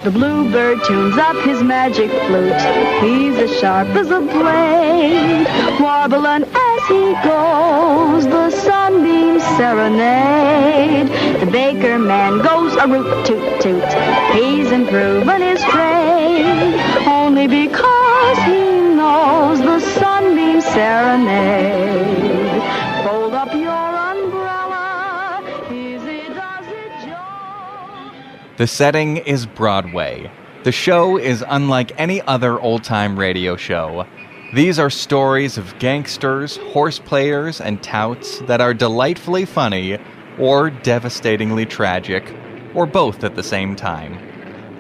The bluebird tunes up his magic flute. He's as sharp as a blade, warbling as he goes the sunbeam serenade. The baker man goes a root toot toot. He's improving his trade, only because he knows the sunbeam serenade. Fold up your umbrella, easy does it, Joe. The setting is Broadway. The show is unlike any other old-time radio show. These are stories of gangsters, horse players, and touts that are delightfully funny or devastatingly tragic, or both at the same time.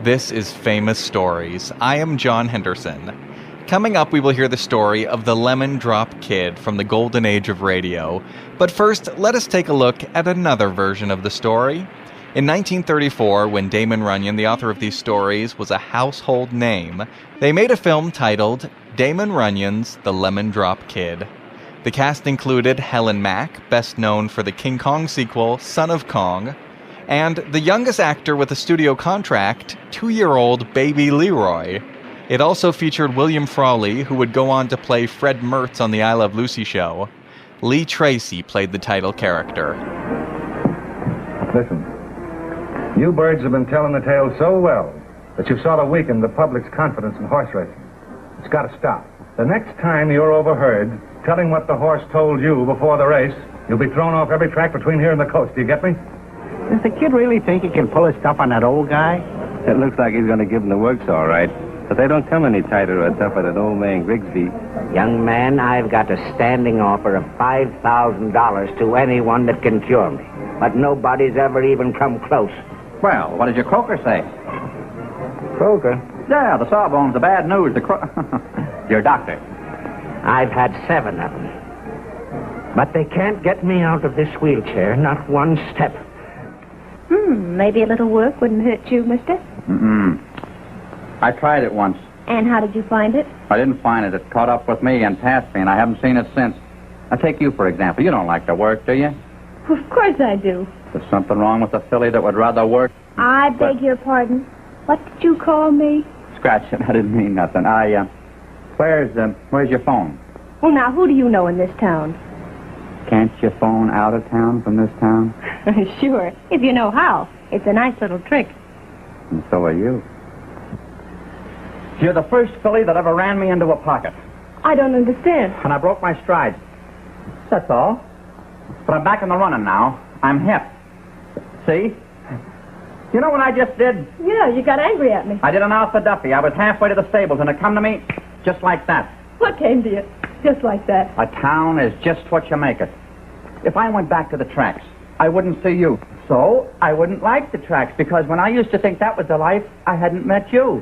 This is Famous Stories. I am John Henderson. Coming up, we will hear the story of the Lemon Drop Kid from the golden age of radio. But first, let us take a look at another version of the story. In 1934, when Damon Runyon, the author of these stories, was a household name, they made a film titled Damon Runyon's The Lemon Drop Kid. The cast included Helen Mack, best known for the King Kong sequel, Son of Kong, and the youngest actor with a studio contract, 2-year-old baby Leroy. It also featured William Frawley, who would go on to play Fred Mertz on the I Love Lucy show. Lee Tracy played the title character. Listen, you birds have been telling the tale so well that you've sort of weakened the public's confidence in horse racing. It's got to stop. The next time you're overheard telling what the horse told you before the race, you'll be thrown off every track between here and the coast. Do you get me? Does the kid really think he can pull his stuff on that old guy? It looks like he's going to give him the works all right. But they don't come any tighter or tougher than old man Grigsby. Young man, I've got a standing offer of $5,000 to anyone that can cure me. But nobody's ever even come close. Well, what did your croaker say? Kroger? Yeah, the sawbone's the bad news. Your doctor. I've had 7 of them. But they can't get me out of this wheelchair, not one step. Maybe a little work wouldn't hurt you, mister. I tried it once. And how did you find it? I didn't find it. It caught up with me and passed me, and I haven't seen it since. Now, take you, for example. You don't like to work, do you? Of course I do. There's something wrong with a filly that would rather work. I beg your pardon. What did you call me? Scratch it. I didn't mean nothing. Where's your phone? Well, now, who do you know in this town? Can't you phone out of town from this town? Sure, if you know how. It's a nice little trick. And so are you. You're the first filly that ever ran me into a pocket. I don't understand. And I broke my stride. That's all. But I'm back in the running now. I'm hip. See? You know what I just did? Yeah, you got angry at me. I did an Alpha Duffy. I was halfway to the stables, and it come to me just like that. What came to you? Just like that. A town is just what you make it. If I went back to the tracks, I wouldn't see you. So I wouldn't like the tracks, because when I used to think that was the life, I hadn't met you.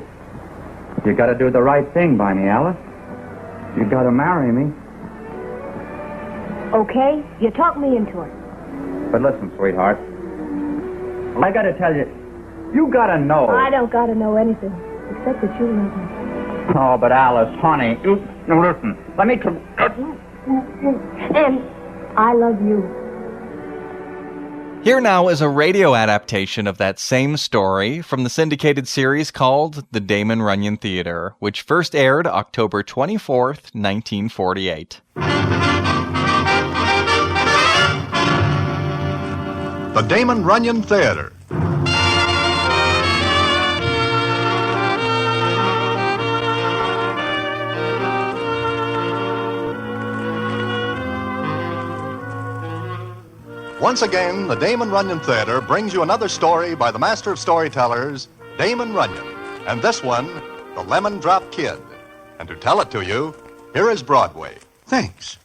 You got to do the right thing by me, Alice. You got to marry me. Okay, you talked me into it. But listen, sweetheart. I got to tell you, you got to know. I don't got to know anything, except that you love me. Oh, but Alice, honey, now listen. Let me... And I love you. Here now is a radio adaptation of that same story from the syndicated series called The Damon Runyon Theater, which first aired October 24th, 1948. The Damon Runyon Theater. Once again, the Damon Runyon Theater brings you another story by the master of storytellers, Damon Runyon. And this one, The Lemon Drop Kid. And to tell it to you, here is Broadway. Thanks.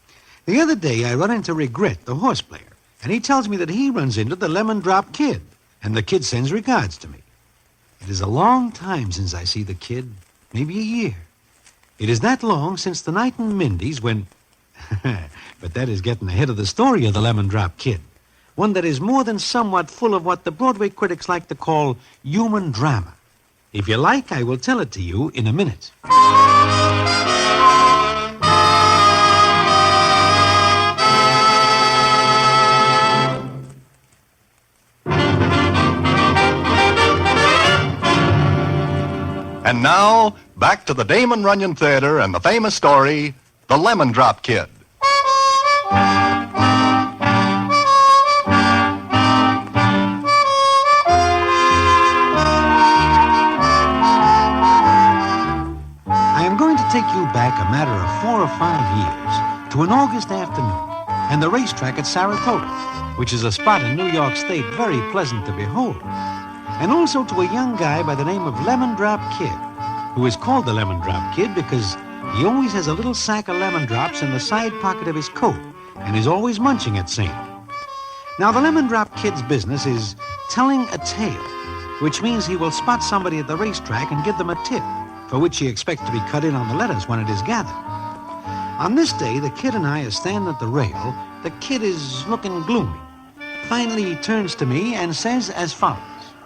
The other day, I run into Regret, the horse player, and he tells me that he runs into the Lemon Drop Kid, and the kid sends regards to me. It is a long time since I see the kid, maybe a year. It is that long since the night in Mindy's when... But that is getting ahead of the story of the Lemon Drop Kid. One that is more than somewhat full of what the Broadway critics like to call human drama. If you like, I will tell it to you in a minute. And now, back to the Damon Runyon Theater and the famous story, The Lemon Drop Kid. I am going to take you back a matter of 4 or 5 years to an August afternoon and the racetrack at Saratoga, which is a spot in New York State very pleasant to behold, and also to a young guy by the name of Lemon Drop Kid, who is called the Lemon Drop Kid because he always has a little sack of lemon drops in the side pocket of his coat and is always munching at same. Now, the Lemon Drop Kid's business is telling a tale, which means he will spot somebody at the racetrack and give them a tip, for which he expects to be cut in on the letters when it is gathered. On this day, the kid and I are standing at the rail. The kid is looking gloomy. Finally, he turns to me and says as follows.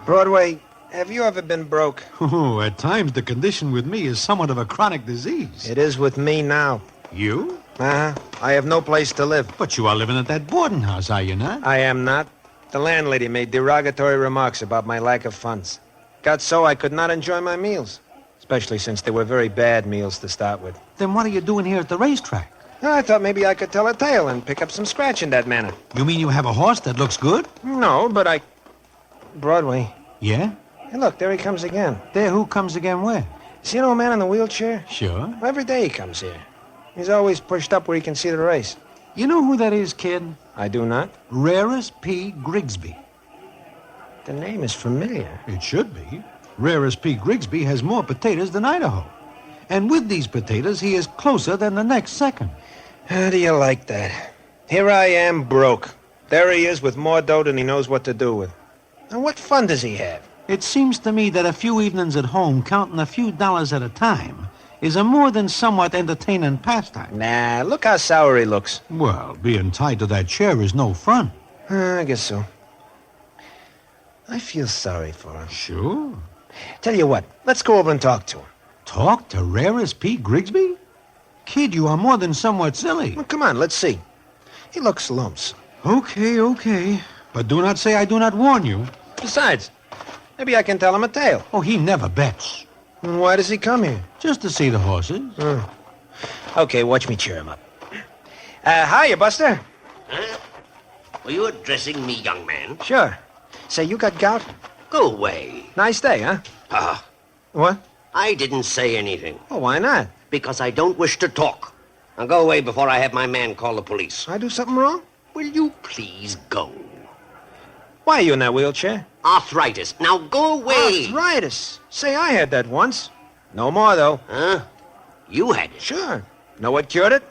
Broadway, have you ever been broke? Oh, at times the condition with me is somewhat of a chronic disease. It is with me now. You? Uh-huh. I have no place to live. But you are living at that boarding house, are you not? I am not. The landlady made derogatory remarks about my lack of funds. Got so I could not enjoy my meals, especially since they were very bad meals to start with. Then what are you doing here at the racetrack? I thought maybe I could tell a tale and pick up some scratch in that manner. You mean you have a horse that looks good? No, but I... Broadway. Yeah? Hey, look, there he comes again. There, who comes again where? See an old man in the wheelchair? Sure. Every day he comes here. He's always pushed up where he can see the race. You know who that is, kid? I do not. Rarest P. Grigsby. The name is familiar. It should be. Rarest P. Grigsby has more potatoes than Idaho. And with these potatoes, he is closer than the next second. How do you like that? Here I am, broke. There he is with more dough than he knows what to do with. And what fun does he have? It seems to me that a few evenings at home, counting a few dollars at a time, is a more than somewhat entertaining pastime. Nah, look how sour he looks. Well, being tied to that chair is no fun. I guess so. I feel sorry for him. Sure. Tell you what, let's go over and talk to him. Talk to Rarest P. Grigsby? Kid, you are more than somewhat silly. Well, come on, let's see. He looks lonesome. Okay. But do not say I do not warn you. Besides, maybe I can tell him a tale. Oh, he never bets. Why does he come here? Just to see the horses. Okay, watch me cheer him up. Hiya, Buster. Huh? Were you addressing me, young man? Sure. Say, you got gout? Go away. Nice day, huh? What? I didn't say anything. Oh, why not? Because I don't wish to talk. Now go away before I have my man call the police. I do something wrong? Will you please go? Why are you in that wheelchair? Arthritis. Now go away. Arthritis? Say, I had that once. No more, though. Huh? You had it? Sure. Know what cured it?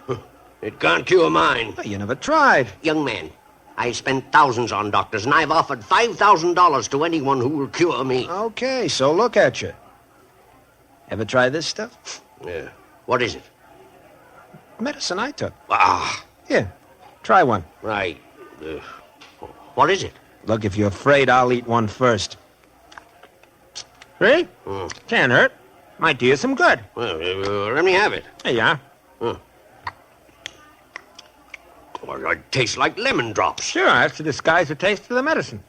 It can't cure mine. Well, you never tried. Young man, I spent thousands on doctors, and I've offered $5,000 to anyone who will cure me. Okay, so look at you. Ever try this stuff? Yeah. What is it? Medicine I took. Here, try one. Right. What is it? Look, if you're afraid, I'll eat one first. Ready? Can't hurt. Might do you some good. Well, let me have it. Here you are. Well, it tastes like lemon drops. Sure, I have to disguise the taste of the medicine.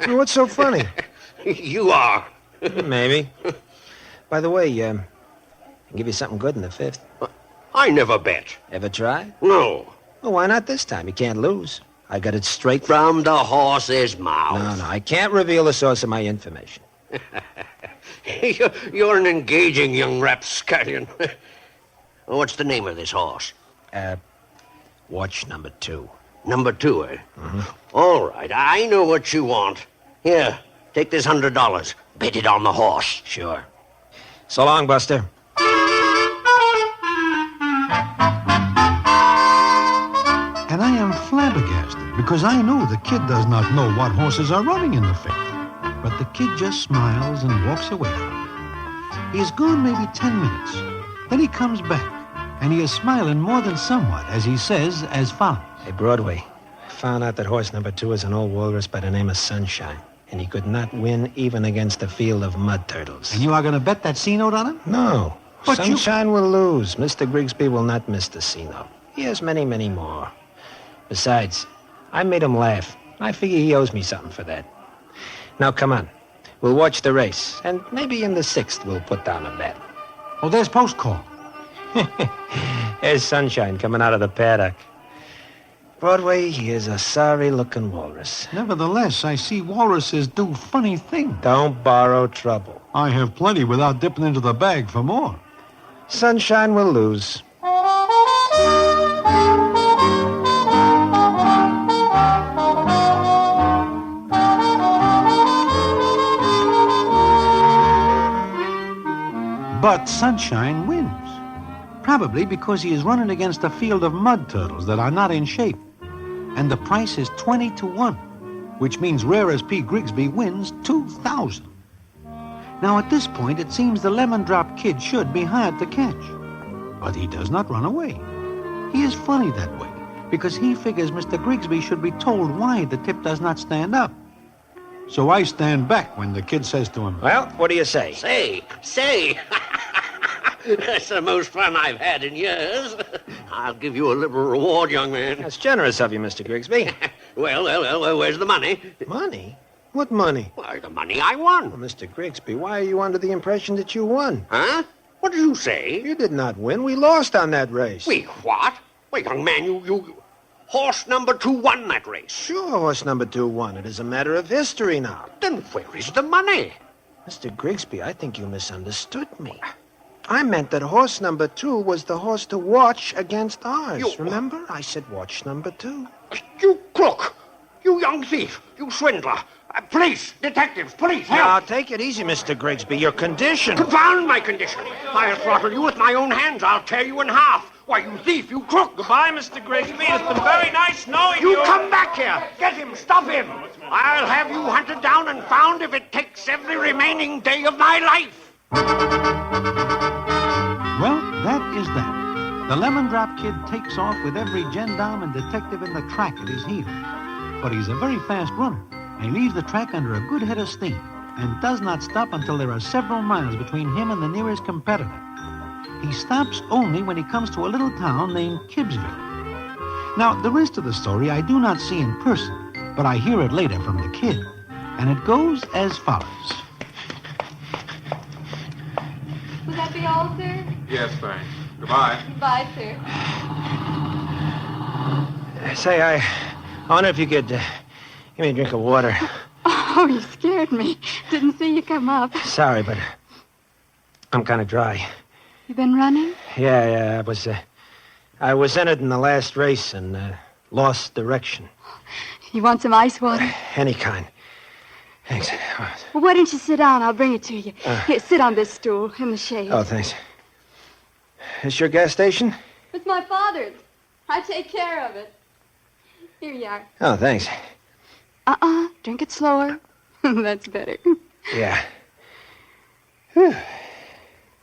What's so funny? You are. Maybe. By the way, I'll give you something good in the fifth. I never bet. Ever try? No. Well, why not this time? You can't lose. I got it straight from the horse's mouth. No, I can't reveal the source of my information. You're an engaging young rapscallion. What's the name of this horse? Watch number 2. Number 2, eh? All right, I know what you want. Here, take this $100. Bet it on the horse. Sure. So long, Buster. And I am flabbergasted because I know the kid does not know what horses are running in the fifth. But the kid just smiles and walks away from him. He is gone maybe 10 minutes. Then he comes back, and he is smiling more than somewhat as he says as follows. Hey, Broadway, found out that horse number 2 is an old walrus by the name of Sunshine, and he could not win even against a field of mud turtles. And you are going to bet that C-note on him? No. But Sunshine will lose. Mr. Grigsby will not miss the C-note. He has many, many more. Besides, I made him laugh. I figure he owes me something for that. Now, come on. We'll watch the race, and maybe in the 6th we'll put down a bet. Oh, there's post call. There's sunshine coming out of the paddock. Broadway, he is a sorry-looking walrus. Nevertheless, I see walruses do funny things. Don't borrow trouble. I have plenty without dipping into the bag for more. Sunshine will lose. But Sunshine wins. Probably because he is running against a field of mud turtles that are not in shape. And the price is 20 to 1, which means Rare as P. Grigsby wins $2,000. Now, at this point, it seems the Lemon Drop Kid should be hard to catch. But he does not run away. He is funny that way, because he figures Mr. Grigsby should be told why the tip does not stand up. So I stand back when the kid says to him, Well, what do you say? Say. That's the most fun I've had in years. I'll give you a liberal reward, young man. That's generous of you, Mr. Grigsby. Well, where's the money? Money? What money? Why, the money I won. Well, Mr. Grigsby, why are you under the impression that you won? Huh? What did you say? You did not win. We lost on that race. Wait, what? Wait, young man, you... Horse number 2 won that race. Sure, horse number 2 won. It is a matter of history now. Then where is the money? Mr. Grigsby, I think you misunderstood me. I meant that horse number 2 was the horse to watch against ours. Remember? I said watch number 2. You crook! You young thief! You swindler! Police! Detectives! Police! Help! Now, take it easy, Mr. Grigsby. Your condition... Confound my condition! I'll throttle you with my own hands. I'll tear you in half. Why, you thief! You crook! Goodbye, Mr. Grigsby. It's been very nice knowing you. You come back here! Get him! Stop him! I'll have you hunted down and found if it takes every remaining day of my life! well, that is that. The Lemon Drop Kid takes off with every gendarme and detective in the track at his heels. But he's a very fast runner, and he leaves the track under a good head of steam and does not stop until there are several miles between him and the nearest competitor. He stops only when he comes to a little town named Kibbsville. Now, the rest of the story I do not see in person, but I hear it later from the kid. And it goes as follows. Will that be all, sir? Yes, thanks. Goodbye. Goodbye, sir. Say, I wonder if you could give me a drink of water. Oh, you scared me. Didn't see you come up. Sorry, but I'm kind of dry. You been running? Yeah, I was entered in the last race and lost direction. You want some ice water? Any kind. Thanks. Well, why don't you sit down? I'll bring it to you. Here, sit on this stool in the shade. Oh, thanks. Is your gas station? It's my father's. I take care of it. Here you are. Oh, thanks. Drink it slower. That's better. Yeah. Whew.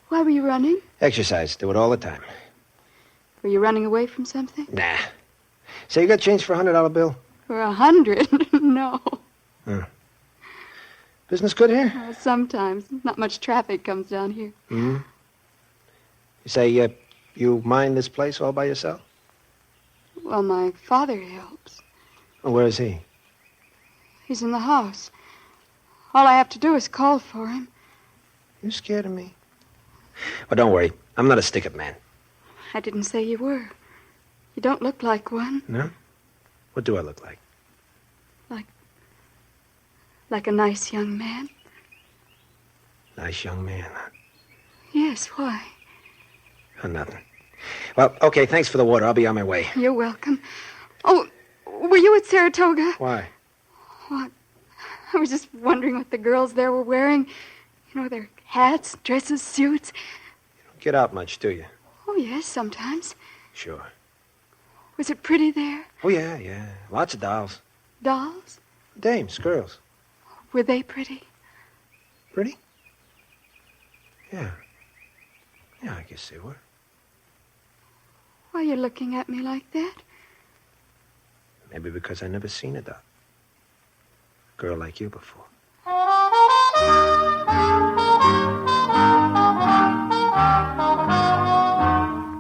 Why were you running? Exercise. Do it all the time. Were you running away from something? Nah. Say, you got change for a $100 bill? For 100? No. Business good here? Sometimes. Not much traffic comes down here. Mm-hmm. You say, you mind this place all by yourself? Well, my father helps. Well, where is he? He's in the house. All I have to do is call for him. You scared of me? Well, don't worry. I'm not a stick-up man. I didn't say you were. You don't look like one. No? What do I look like? Like a nice young man. Nice young man, huh? Yes, why? Oh, nothing. Well, okay, thanks for the water. I'll be on my way. You're welcome. Oh, were you at Saratoga? Why? What? I was just wondering what the girls there were wearing. You know, their hats, dresses, suits. You don't get out much, do you? Oh, yes, sometimes. Sure. Was it pretty there? Oh, yeah. Lots of dolls. Dolls? Dames, girls. Were they pretty? Pretty? Yeah. Yeah, I guess they were. Why are you looking at me like that? Maybe because I never seen a doll. Girl like you before.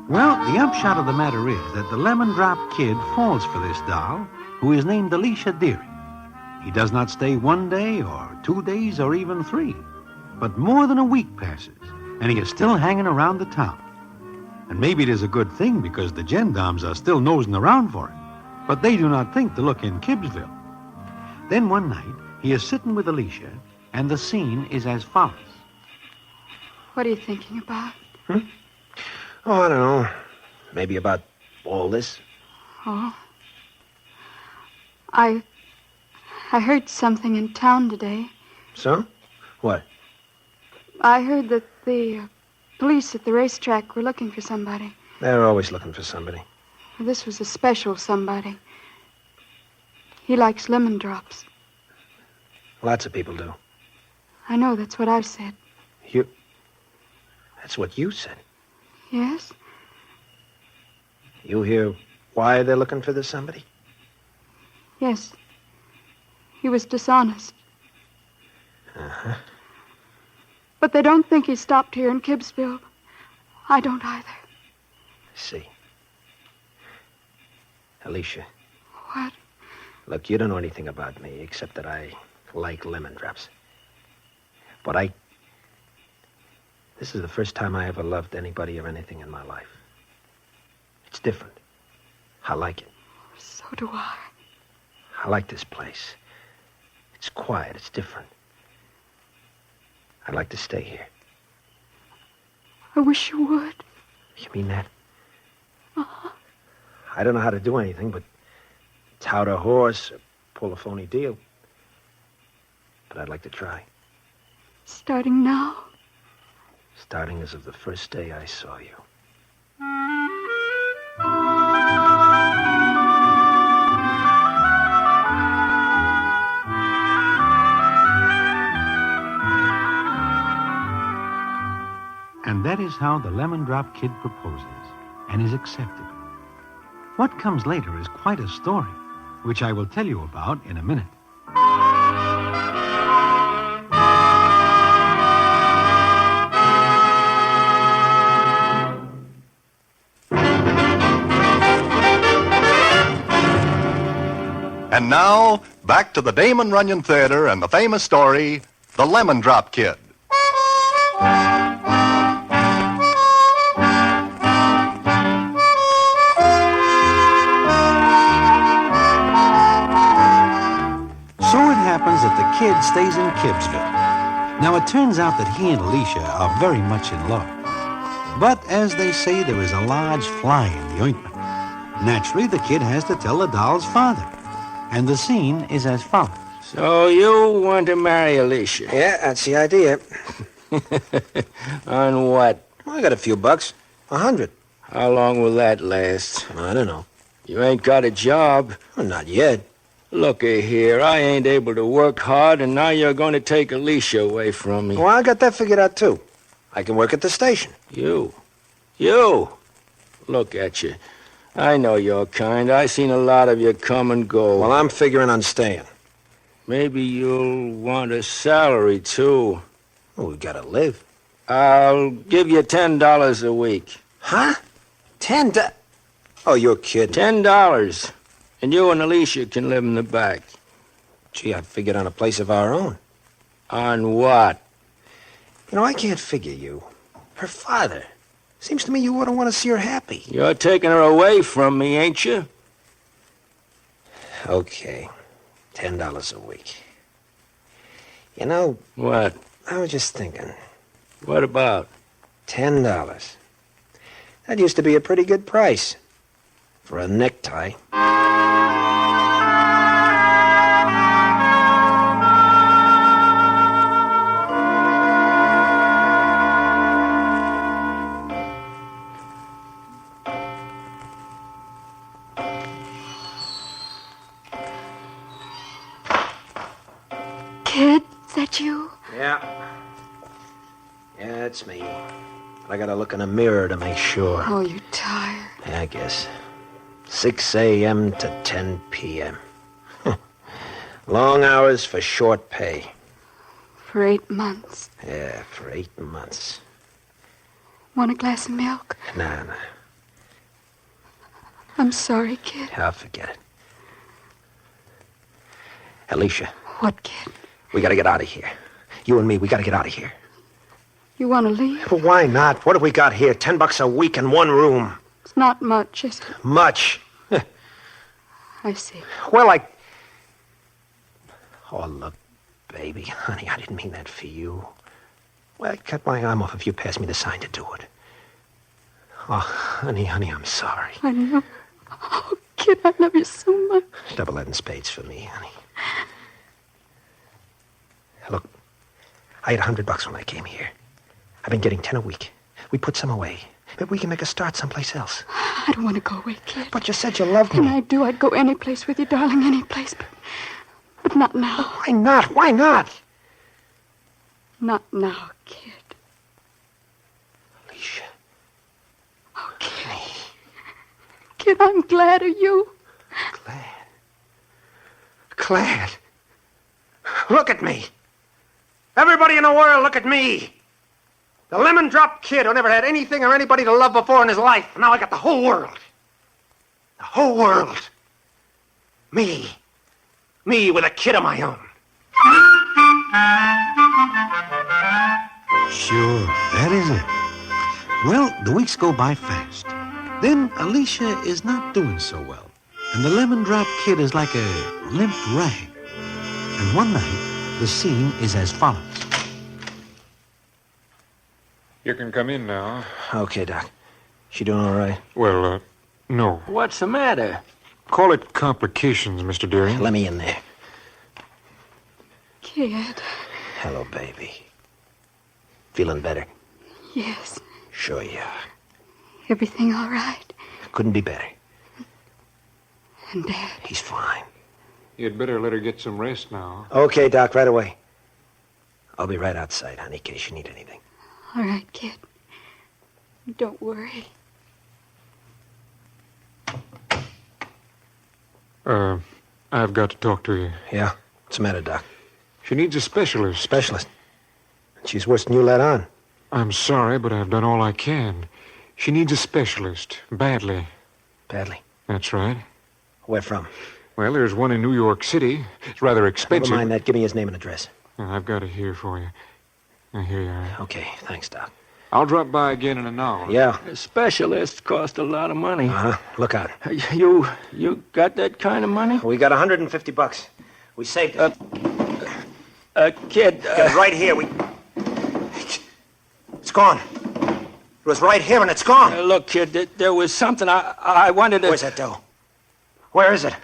Well, the upshot of the matter is that the Lemon Drop Kid falls for this doll, who is named Alicia Deering. He does not stay 1 day or 2 days or even 3. But more than a week passes, and he is still hanging around the town. And maybe it is a good thing because the gendarmes are still nosing around for him. But they do not think to look in Kibbsville. Then one night, he is sitting with Alicia, and the scene is as follows. What are you thinking about? Oh, I don't know. Maybe about all this. Oh. I heard something in town today. So? What? I heard that the police at the racetrack were looking for somebody. They're always looking for somebody. This was a special somebody. He likes lemon drops. Lots of people do. I know, that's what I've said. That's what you said. Yes? You hear why they're looking for this somebody? Yes. He was dishonest. Uh-huh. But they don't think he stopped here in Kibbsville. I don't either. I see. Alicia. What? Look, you don't know anything about me except that I like lemon drops. But this is the first time I ever loved anybody or anything in my life. It's different. I like it. So do I. I like this place. It's quiet. It's different. I'd like to stay here. I wish you would. You mean that? Uh-huh. I don't know how to do anything but tout a horse or pull a phony deal. But I'd like to try. Starting now? Starting as of the first day I saw you. And that is how the Lemon Drop Kid proposes and is accepted. What comes later is quite a story, which I will tell you about in a minute. And now, back to the Damon Runyon Theater and the famous story, The Lemon Drop Kid. So it happens that the kid stays in Kibbsville. Now, it turns out that he and Alicia are very much in love. But, as they say, there is a large fly in the ointment. Naturally, the kid has to tell the doll's father. And the scene is as follows. So you want to marry Alicia? Yeah, that's the idea. On what? Well, I got a few bucks. 100. How long will that last? I don't know. You ain't got a job. Well, not yet. Looky here, I ain't able to work hard, and now you're going to take Alicia away from me. Well, I got that figured out, too. I can work at the station. You? Look at you. I know your kind. I seen a lot of you come and go. Well, I'm figuring on staying. Maybe you'll want a salary, too. Well, we gotta live. I'll give you $10 a week. Huh? $10? Oh, you're kidding. $10. And you and Alicia can live in the back. Gee, I figured on a place of our own. On what? You know, I can't figure you. Her father. Seems to me you ought to want to see her happy. You're taking her away from me, ain't you? Okay. $10 a week. You know... What? I was just thinking. What about? $10. That used to be a pretty good price. For a necktie. Kid, is that you? Yeah. Yeah, it's me. But I gotta look in a mirror to make sure. Oh, you're tired. Yeah, I guess. 6 a.m. to 10 p.m. Long hours for short pay. For 8 months. Yeah, for 8 months. Want a glass of milk? Nah. I'm sorry, kid. I'll forget it. Alicia. What, kid? We gotta get out of here. You and me, we gotta get out of here. You want to leave? Well, why not? What have we got here? $10 a week in one room. It's not much, is it? Much. I see. Well, Oh, look, baby. Honey, I didn't mean that for you. Well, I'd cut my arm off if you passed me the sign to do it. Oh, honey, I'm sorry. I know. Oh, kid, I love you so much. Double that in spades for me, honey. Look, I had $100 when I came here. I've been getting 10 a week. We put some away. Maybe we can make a start someplace else. I don't want to go away, kid. But you said you loved me. And I do. I'd go any place with you, darling, any place. But not now. Why not? Why not? Not now, kid. Alicia. Oh, kid. Kid, I'm glad of you. Glad? Look at me. Everybody in the world, look at me. The lemon drop kid who never had anything or anybody to love before in his life. Now I got the whole world. The whole world. Me. Me with a kid of my own. Sure, that is it. Well, the weeks go by fast. Then Alicia is not doing so well. And the lemon drop kid is like a limp rag. And one night, the scene is as follows. You can come in now. Okay, Doc. She doing all right? Well, no. What's the matter? Call it complications, Mr. Deering. Let me in there. Kid. Hello, baby. Feeling better? Yes. Sure you are. Everything all right? Couldn't be better. And Dad? He's fine. You'd better let her get some rest now. Okay, Doc, right away. I'll be right outside, honey, in case you need anything. All right, kid. Don't worry. I've got to talk to you. Yeah? What's the matter, Doc? She needs a specialist. Specialist? She's worse than you let on. I'm sorry, but I've done all I can. She needs a specialist. Badly. Badly? That's right. Where from? Well, there's one in New York City. It's rather expensive. Never mind that. Give me his name and address. I've got it here for you. Here you are. Okay, thanks, Doc. I'll drop by again in an hour. Yeah. Specialists cost a lot of money. Uh-huh. Look out. You got that kind of money? We got $150. We saved it. Kid. Get it right here. It's gone. It was right here and it's gone. Look, kid, there was something I wanted to... Where's that dough? Where is it?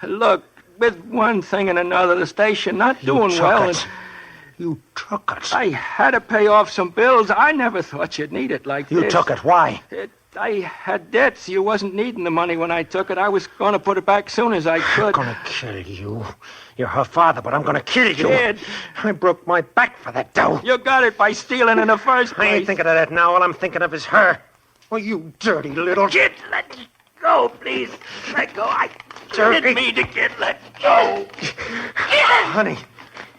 Look, with one thing and another, the station not doing well. You took it. I had to pay off some bills. I never thought you'd need it like this. You took it. Why? I had debts. You wasn't needing the money when I took it. I was going to put it back soon as I could. I'm going to kill you. You're her father, but I'm going to kill you. Kid. I broke my back for that dough. You got it by stealing in the first place. I ain't thinking of that now. All I'm thinking of is her. Oh, you dirty little... Kid, let go, please. Let go. I didn't mean to, kid. Let go.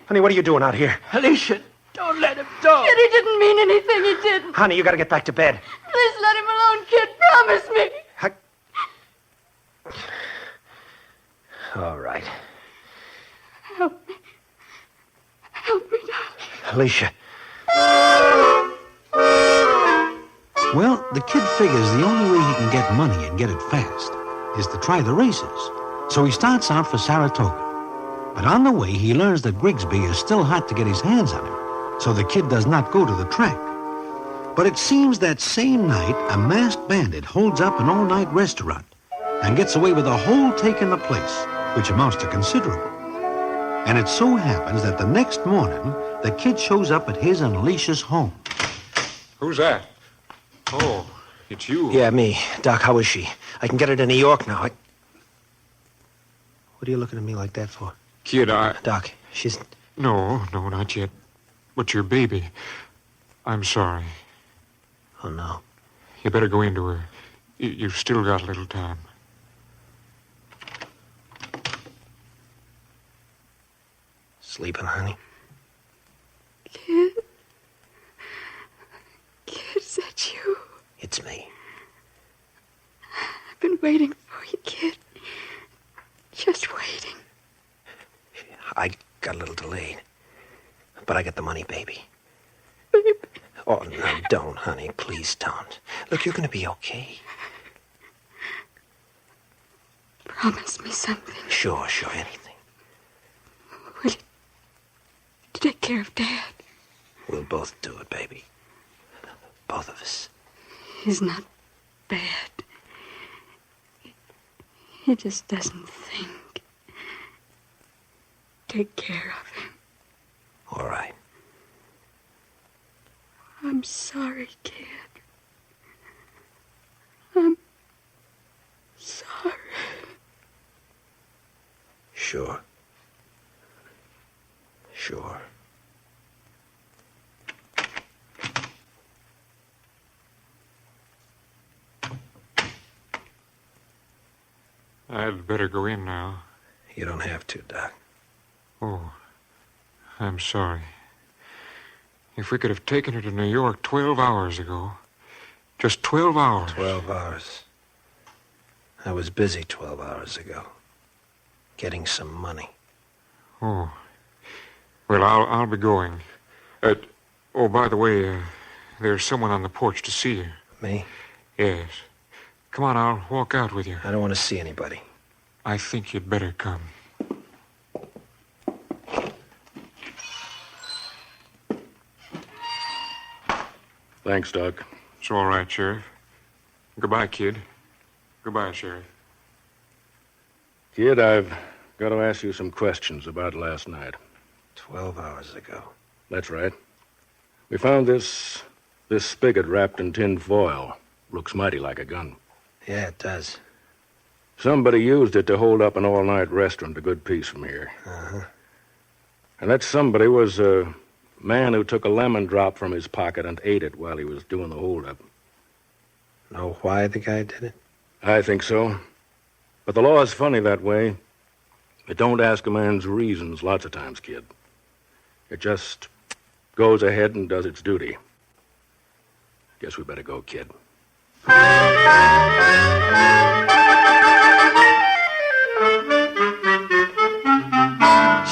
Honey, what are you doing out here? Alicia, don't let him go. Kid, he didn't mean anything. He didn't. Honey, you got to get back to bed. Please let him alone, kid. Promise me. All right. Help me. Help me, darling. Alicia. Well, the kid figures the only way he can get money and get it fast is to try the races. So he starts out for Saratoga. But on the way, he learns that Grigsby is still hot to get his hands on him, so the kid does not go to the track. But it seems that same night, a masked bandit holds up an all-night restaurant and gets away with a whole take in the place, which amounts to considerable. And it so happens that the next morning, the kid shows up at his and Alicia's home. Who's that? Oh, it's you. Yeah, me. Doc, how is she? I can get her to New York now. What are you looking at me like that for? Kid, Doc, she's... No, not yet. But your baby. I'm sorry. Oh, no. You better go into her. You've still got a little time. Sleeping, honey? Kid? Kid, is that you? It's me. I've been waiting for you, kid. Just waiting. I got a little delayed. But I got the money, baby. Baby. Oh, no, don't, honey. Please don't. Look, you're going to be okay. Promise me something. Sure, anything. Will you take care of Dad? We'll both do it, baby. Both of us. He's not bad. He just doesn't think. Take care of him. All right. I'm sorry, kid. I'm sorry. Sure. I'd better go in now. You don't have to, Doc. Oh, I'm sorry. If we could have taken her to New York 12 hours ago. Just 12 hours. 12 hours. I was busy 12 hours ago. Getting some money. Oh. Well, I'll be going. Oh, by the way, there's someone on the porch to see you. Me? Yes. Come on, I'll walk out with you. I don't want to see anybody. I think you'd better come. Thanks, Doc. It's all right, Sheriff. Goodbye, kid. Goodbye, Sheriff. Kid, I've got to ask you some questions about last night. 12 hours ago. That's right. We found this spigot wrapped in tin foil. Looks mighty like a gun. Yeah, it does. Somebody used it to hold up an all-night restaurant a good piece from here. Uh-huh. And that somebody was a man who took a lemon drop from his pocket and ate it while he was doing the hold-up. Know why the guy did it? I think so. But the law is funny that way. It don't ask a man's reasons lots of times, kid. It just goes ahead and does its duty. Guess we better go, kid.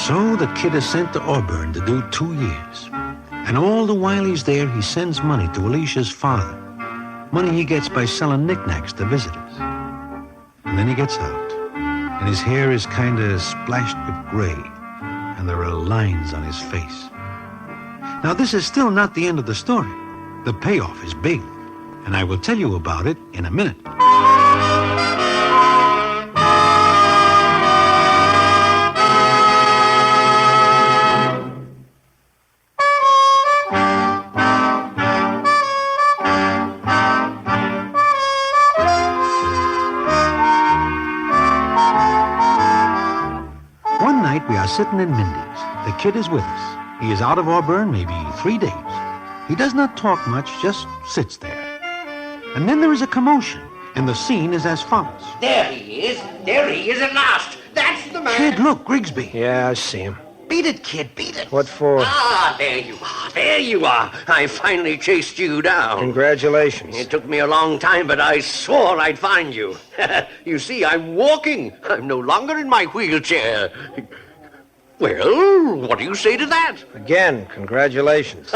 So the kid is sent to Auburn to do 2 years. And all the while he's there, he sends money to Alicia's father. Money he gets by selling knickknacks to visitors. And then he gets out, and his hair is kind of splashed with gray, and there are lines on his face. Now, this is still not the end of the story. The payoff is big, and I will tell you about it in a minute. One night we are sitting in Mindy's. The kid is with us. He is out of Auburn maybe 3 days. He does not talk much, just sits there. And then there is a commotion, and the scene is as follows. There he is. There he is at last. That's the man. Kid, look, Grigsby. Yeah, I see him. Beat it, kid. Beat it. What for? Ah, there you are. There you are. I finally chased you down. Congratulations. It took me a long time, but I swore I'd find you. You see, I'm walking. I'm no longer in my wheelchair. Well, what do you say to that? Again, congratulations.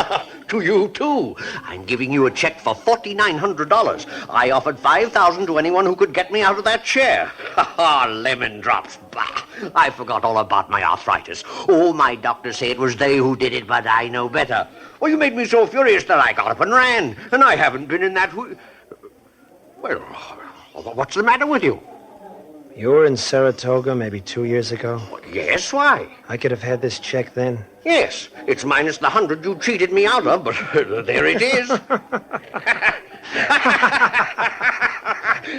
To you, too. I'm giving you a check for $4,900. I offered $5,000 to anyone who could get me out of that chair. Lemon drops. Bah. I forgot all about my arthritis. Oh, my doctors say it was they who did it, but I know better. Well, you made me so furious that I got up and ran, and I haven't been in that... Well, what's the matter with you? You were in Saratoga maybe 2 years ago? Yes, why? I could have had this check then. Yes, it's minus the 100 you cheated me out of, but there it is.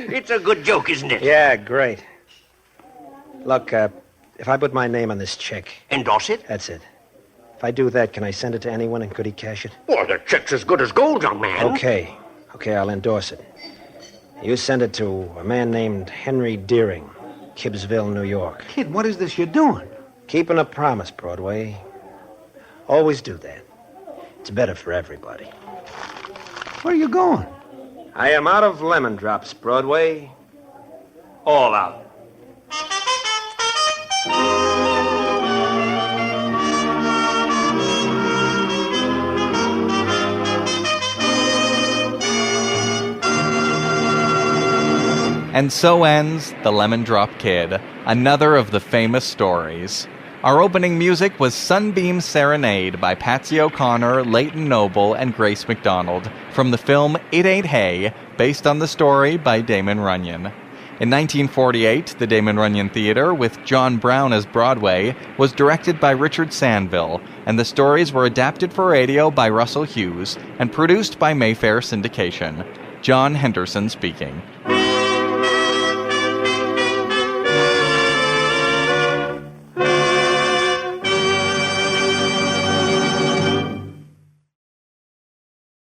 It's a good joke, isn't it? Yeah, great. Look, if I put my name on this check... Endorse it? That's it. If I do that, can I send it to anyone and could he cash it? Well, the check's as good as gold, young man. Okay, I'll endorse it. You send it to a man named Henry Deering, Gibbsville, New York. Kid, what is this you're doing? Keeping a promise, Broadway. Always do that. It's better for everybody. Where are you going? I am out of lemon drops, Broadway. All out. And so ends The Lemon Drop Kid, another of the famous stories. Our opening music was Sunbeam Serenade by Patsy O'Connor, Leighton Noble, and Grace MacDonald from the film It Ain't Hay, based on the story by Damon Runyon. In 1948, the Damon Runyon Theater, with John Brown as Broadway, was directed by Richard Sandville, and the stories were adapted for radio by Russell Hughes and produced by Mayfair Syndication. John Henderson speaking.